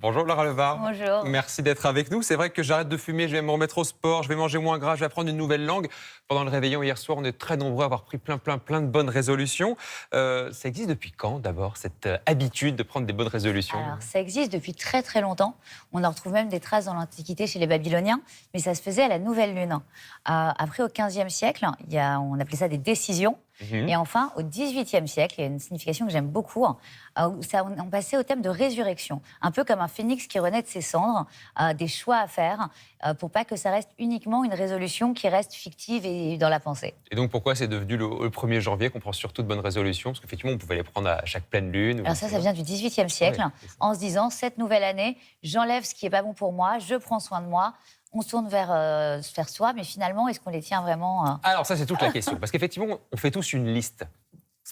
Bonjour Laura Levar. Bonjour. Merci d'être avec nous. C'est vrai que j'arrête de fumer, je vais me remettre au sport, je vais manger moins gras, je vais apprendre une nouvelle langue. Pendant le réveillon hier soir, on est très nombreux à avoir pris plein de bonnes résolutions. Ça existe depuis quand d'abord, cette habitude de prendre des bonnes résolutions? Alors, ça existe depuis très longtemps. On en retrouve même des traces dans l'Antiquité chez les Babyloniens, mais ça se faisait à la nouvelle lune. Après, au XVe siècle, on appelait ça des décisions. Et enfin, au XVIIIe siècle, il y a une signification que j'aime beaucoup, on passait au thème de résurrection, un peu comme un phénix qui renaît de ses cendres, des choix à faire, pour pas que ça reste uniquement une résolution qui reste fictive et dans la pensée. Et donc pourquoi c'est devenu le 1er janvier qu'on prend surtout de bonnes résolutions? Parce qu'effectivement, on pouvait les prendre à chaque pleine lune. Alors ça vient du XVIIIe siècle, en se disant, cette nouvelle année, j'enlève ce qui n'est pas bon pour moi, je prends soin de moi. On se tourne vers soi, mais finalement, est-ce qu'on les tient vraiment Alors ça, c'est toute la question. Parce qu'effectivement, on fait tous une liste.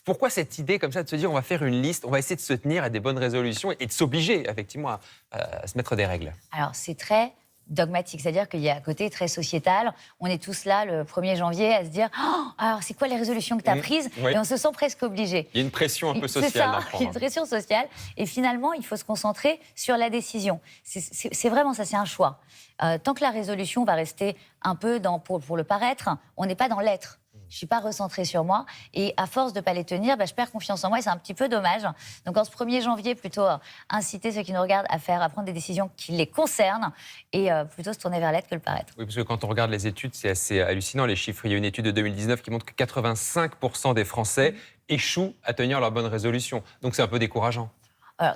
Pourquoi cette idée comme ça de se dire on va faire une liste, on va essayer de se tenir à des bonnes résolutions et de s'obliger effectivement à se mettre des règles? Alors c'est très dogmatique, c'est-à-dire qu'il y a un côté très sociétal. On est tous là le 1er janvier à se dire oh, alors c'est quoi les résolutions que tu as prises oui. Et on se sent presque obligé. Il y a une pression un peu sociale. C'est ça, il y a une pression sociale. Et finalement, il faut se concentrer sur la décision. C'est vraiment ça, c'est un choix. Tant que la résolution va rester un peu pour le paraître, on n'est pas dans l'être. Je ne suis pas recentrée sur moi. Et à force de ne pas les tenir, je perds confiance en moi et c'est un petit peu dommage. Donc en ce 1er janvier, plutôt inciter ceux qui nous regardent à prendre des décisions qui les concernent et plutôt se tourner vers l'être que le paraître. Oui, parce que quand on regarde les études, c'est assez hallucinant les chiffres. Il y a une étude de 2019 qui montre que 85% des Français échouent à tenir leurs bonnes résolutions. Donc c'est un peu décourageant. Alors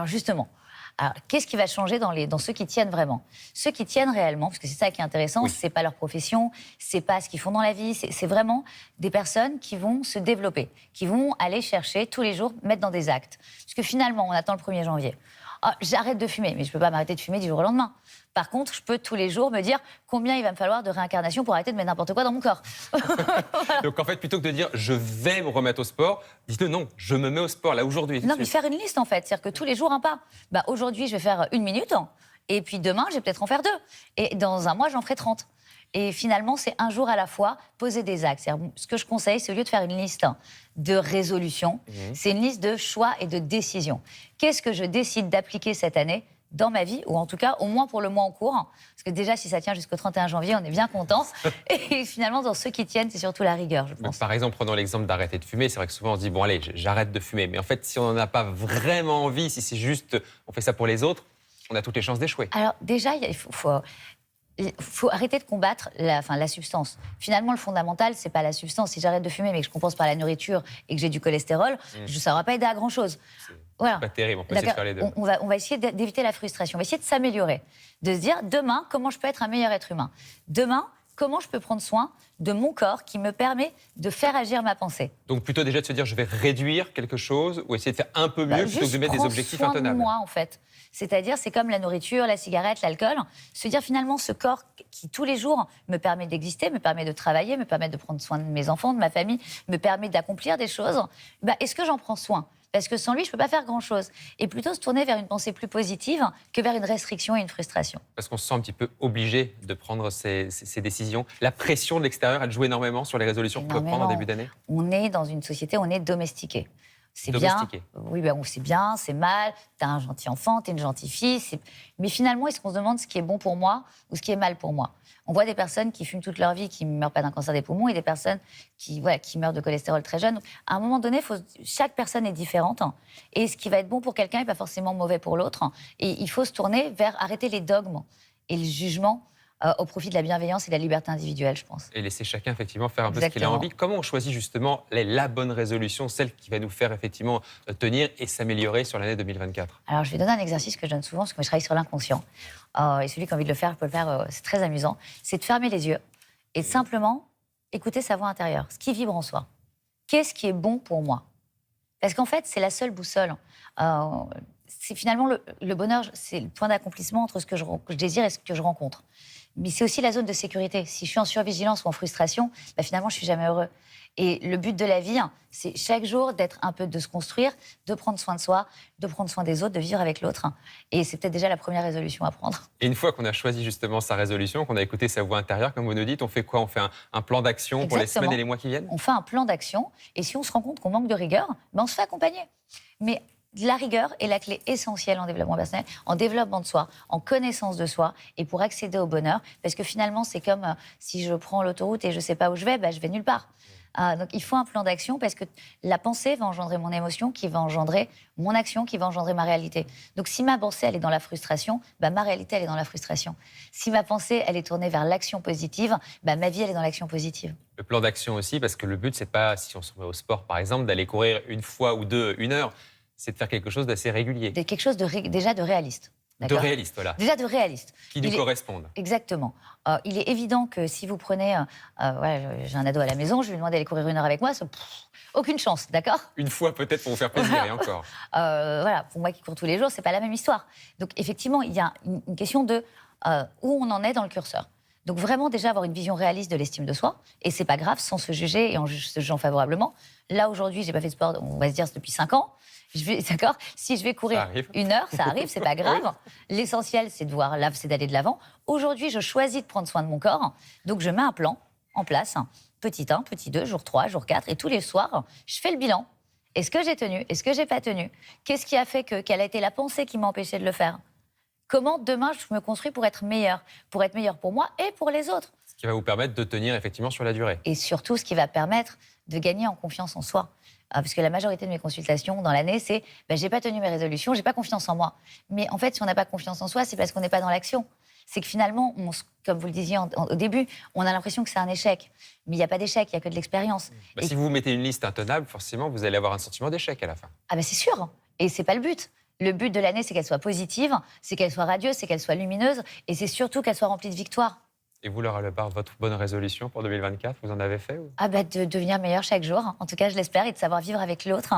justement... Alors, qu'est-ce qui va changer dans ceux qui tiennent vraiment? Ceux qui tiennent réellement, parce que c'est ça qui est intéressant, oui. C'est pas leur profession, c'est pas ce qu'ils font dans la vie, c'est vraiment des personnes qui vont se développer, qui vont aller chercher tous les jours, mettre dans des actes. Parce que finalement, on attend le 1er janvier. Oh, j'arrête de fumer, mais je peux pas m'arrêter de fumer du jour au lendemain. Par contre, je peux tous les jours me dire combien il va me falloir de réincarnation pour arrêter de mettre n'importe quoi dans mon corps. Voilà. Donc en fait, plutôt que de dire je vais me remettre au sport, dites-le non, je me mets au sport là aujourd'hui. Non, mais faire une liste en fait, c'est-à-dire que tous les jours un pas. Aujourd'hui, je vais faire 1 minute, et puis demain, je vais peut-être en faire 2. Et dans un mois, j'en ferai 30. Et finalement, c'est un jour à la fois, poser des actes. Ce que je conseille, c'est au lieu de faire une liste de résolutions, c'est une liste de choix et de décisions. Qu'est-ce que je décide d'appliquer cette année dans ma vie, ou en tout cas, au moins pour le mois en cours. Parce que déjà, si ça tient jusqu'au 31 janvier, on est bien content. Et finalement, dans ceux qui tiennent, c'est surtout la rigueur, je pense. Par exemple, prenons l'exemple d'arrêter de fumer. C'est vrai que souvent, on se dit, bon, allez, j'arrête de fumer. Mais en fait, si on n'en a pas vraiment envie, si c'est juste, on fait ça pour les autres, on a toutes les chances d'échouer. Alors déjà, il faut arrêter de combattre la substance. Finalement, le fondamental, c'est pas la substance. Si j'arrête de fumer, mais que je compense par la nourriture et que j'ai du cholestérol, ça n'aura pas aidé à grand-chose. Voilà. C'est pas terrible, on peut essayer de faire les deux. On va essayer d'éviter la frustration, on va essayer de s'améliorer, de se dire demain, comment je peux être un meilleur être humain? Demain, comment je peux prendre soin de mon corps qui me permet de faire agir ma pensée? Donc plutôt déjà de se dire je vais réduire quelque chose ou essayer de faire un peu mieux plutôt que de mettre des objectifs intenables. Juste prendre soin de moi, en fait. C'est-à-dire, c'est comme la nourriture, la cigarette, l'alcool. Se dire finalement, ce corps qui tous les jours me permet d'exister, me permet de travailler, me permet de prendre soin de mes enfants, de ma famille, me permet d'accomplir des choses, est-ce que j'en prends soin? Parce que sans lui, je ne peux pas faire grand-chose. Et plutôt se tourner vers une pensée plus positive que vers une restriction et une frustration. Parce qu'on se sent un petit peu obligé de prendre ces décisions. La pression de l'extérieur, elle joue énormément sur les résolutions qu'on peut prendre en début d'année. On est dans une société, on est domestiqué. C'est bien, oui, c'est bien, c'est mal, t'es un gentil enfant, t'es une gentille fille. Mais finalement, est-ce qu'on se demande ce qui est bon pour moi ou ce qui est mal pour moi? On voit des personnes qui fument toute leur vie, qui ne meurent pas d'un cancer des poumons, et des personnes qui meurent de cholestérol très jeune. À un moment donné, chaque personne est différente. Et ce qui va être bon pour quelqu'un n'est pas forcément mauvais pour l'autre. Et il faut se tourner vers arrêter les dogmes et le jugement au profit de la bienveillance et de la liberté individuelle, je pense. Et laisser chacun, effectivement, faire un peu ce qu'il a envie. Comment on choisit, justement, la bonne résolution, celle qui va nous faire, effectivement, tenir et s'améliorer sur l'année 2024? Alors, je vais donner un exercice que je donne souvent, parce que je travaille sur l'inconscient. Et celui qui a envie de le faire peut le faire, c'est très amusant. C'est de fermer les yeux et de simplement écouter sa voix intérieure, ce qui vibre en soi. Qu'est-ce qui est bon pour moi? Parce qu'en fait, c'est la seule boussole. C'est finalement le bonheur, c'est le point d'accomplissement entre ce que je désire et ce que je rencontre. Mais c'est aussi la zone de sécurité. Si je suis en survigilance ou en frustration, finalement, je ne suis jamais heureux. Et le but de la vie, c'est chaque jour de se construire, de prendre soin de soi, de prendre soin des autres, de vivre avec l'autre. Et c'est peut-être déjà la première résolution à prendre. Et une fois qu'on a choisi justement sa résolution, qu'on a écouté sa voix intérieure, comme vous nous dites, on fait quoi? On fait un plan d'action pour les semaines et les mois qui viennent? On fait un plan d'action. Et si on se rend compte qu'on manque de rigueur, on se fait accompagner. Mais la rigueur est la clé essentielle en développement personnel, en développement de soi, en connaissance de soi et pour accéder au bonheur. Parce que finalement, c'est comme si je prends l'autoroute et je ne sais pas où je vais nulle part. Donc il faut un plan d'action parce que la pensée va engendrer mon émotion, qui va engendrer mon action, qui va engendrer ma réalité. Donc si ma pensée, elle est dans la frustration, ma réalité, elle est dans la frustration. Si ma pensée, elle est tournée vers l'action positive, ma vie, elle est dans l'action positive. Le plan d'action aussi, parce que le but, c'est pas, si on se met au sport par exemple, d'aller courir une fois ou deux, 1 heure, c'est de faire quelque chose d'assez régulier. Quelque chose déjà de réaliste. De réaliste, voilà. Déjà de réaliste. Qui nous correspondent. Exactement. Il est évident que si vous prenez... j'ai un ado à la maison, je lui demande d'aller courir 1 heure avec moi, aucune chance, d'accord? Une fois peut-être pour vous faire plaisir, et encore. Pour moi qui cours tous les jours, c'est pas la même histoire. Donc effectivement, il y a une question de où on en est dans le curseur. Donc vraiment déjà avoir une vision réaliste de l'estime de soi, et c'est pas grave, sans se juger et en se jugeant favorablement. Là aujourd'hui, j'ai pas fait de sport, on va se dire depuis 5 ans. D'accord. Si je vais courir 1 heure, ça arrive, c'est pas grave. Oui. L'essentiel, c'est c'est d'aller de l'avant. Aujourd'hui, je choisis de prendre soin de mon corps. Donc, je mets un plan en place. Petit 1, petit 2, jour 3, jour 4. Et tous les soirs, je fais le bilan. Est-ce que j'ai tenu? Est-ce que j'ai pas tenu? Qu'est-ce qui a fait quelle a été la pensée qui m'a empêché de le faire? Comment, demain, je me construis pour être meilleur pour moi et pour les autres? Ce qui va vous permettre de tenir effectivement sur la durée. Et surtout, ce qui va permettre de gagner en confiance en soi. Parce que la majorité de mes consultations dans l'année, c'est j'ai pas tenu mes résolutions, j'ai pas confiance en moi. Mais en fait, si on n'a pas confiance en soi, c'est parce qu'on n'est pas dans l'action. C'est que finalement, comme vous le disiez au début, on a l'impression que c'est un échec. Mais il n'y a pas d'échec, il n'y a que de l'expérience. Si vous mettez une liste intenable, forcément, vous allez avoir un sentiment d'échec à la fin. C'est sûr. Et c'est pas le but. Le but de l'année, c'est qu'elle soit positive, c'est qu'elle soit radieuse, c'est qu'elle soit lumineuse. Et c'est surtout qu'elle soit remplie de victoires. Et vous, Laura Lebar, votre bonne résolution pour 2024, vous en avez fait ou... De devenir meilleur chaque jour, en tout cas je l'espère, et de savoir vivre avec l'autre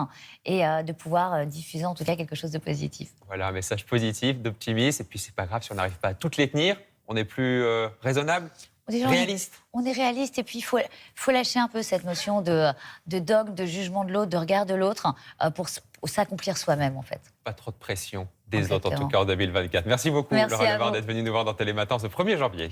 et de pouvoir diffuser en tout cas quelque chose de positif. Voilà, un message positif, d'optimisme, et puis c'est pas grave si on n'arrive pas à toutes les tenir, on est plus raisonnable, réaliste. On est réaliste et puis il faut lâcher un peu cette notion de dogme, de jugement de l'autre, de regard de l'autre pour s'accomplir soi-même en fait. Pas trop de pression des autres en tout cas en 2024. Merci beaucoup Laura Lebar d'être venue nous voir dans Télématin ce 1er janvier.